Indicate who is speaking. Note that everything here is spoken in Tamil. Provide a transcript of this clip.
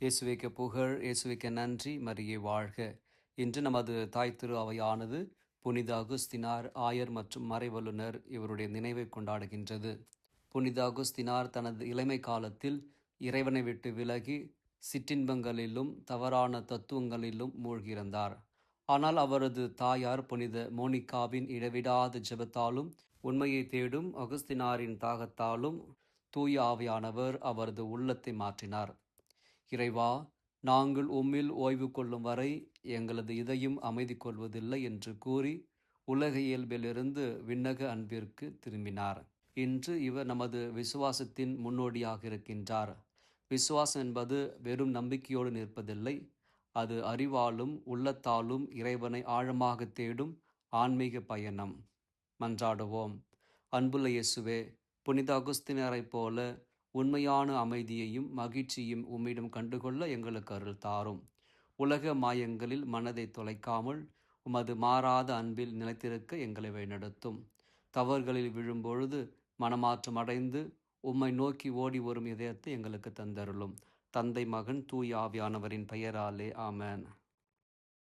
Speaker 1: இயேசுவிற்கு புகழ், இயேசுவிற்கு நன்றி, மரியே வாழ்க. இன்று நமது தாய் திரு அவையானது புனித அகுஸ்தினார் ஆயர் மற்றும் மறைவல்லுனர் இவருடைய நினைவை கொண்டாடுகின்றது. புனித அகுஸ்தினார் தனது இளமை காலத்தில் இறைவனை விட்டு விலகி சிற்றின்பங்களிலும் தவறான தத்துவங்களிலும் மூழ்கியிருந்தார். ஆனால் அவரது தாயார் புனித மோனிகாவின் இடைவிடாத ஜெபத்தாலும் உண்மையை தேடும் அகுஸ்தினாரின் தாகத்தாலும் தூய ஆவியானவர் அவரது உள்ளத்தை மாற்றினார். இறைவா, நாங்கள் உம்மில் ஓய்வு கொள்ளும் வரை எங்களது இதயம் அமைதி கொள்வதில்லை என்று கூறி உலக இயல்பிலிருந்து விண்ணக அன்பிற்கு திரும்பினார். இன்று இவர் நமது விசுவாசத்தின் முன்னோடியாக இருக்கின்றார். விசுவாசம் என்பது வெறும் நம்பிக்கையோடு நிற்பதில்லை, அது அறிவாலும் உள்ளத்தாலும் இறைவனை ஆழமாக தேடும் ஆன்மீக பயணம். மன்றாடுவோம். அன்புள்ள இயேசுவே, புனித அகுஸ்தினரைப் போல உண்மையான அமைதியையும் மகிழ்ச்சியும் உம்மிடம் கண்டுகொள்ள எங்களுக்கு அருள் தாரும். உலக மாயங்களில் மனதை தொலைக்காமல் உமது மாறாத அன்பில் நிலைத்திருக்க எங்களை வழிநடத்தும். தவறுகளில் விழும்பொழுது மனமாற்றம் அடைந்து உம்மை நோக்கி ஓடி வரும் இதயத்தை எங்களுக்கு தந்தருளும். தந்தை, மகன், தூய ஆவியானவரின் பெயராலே ஆமென்.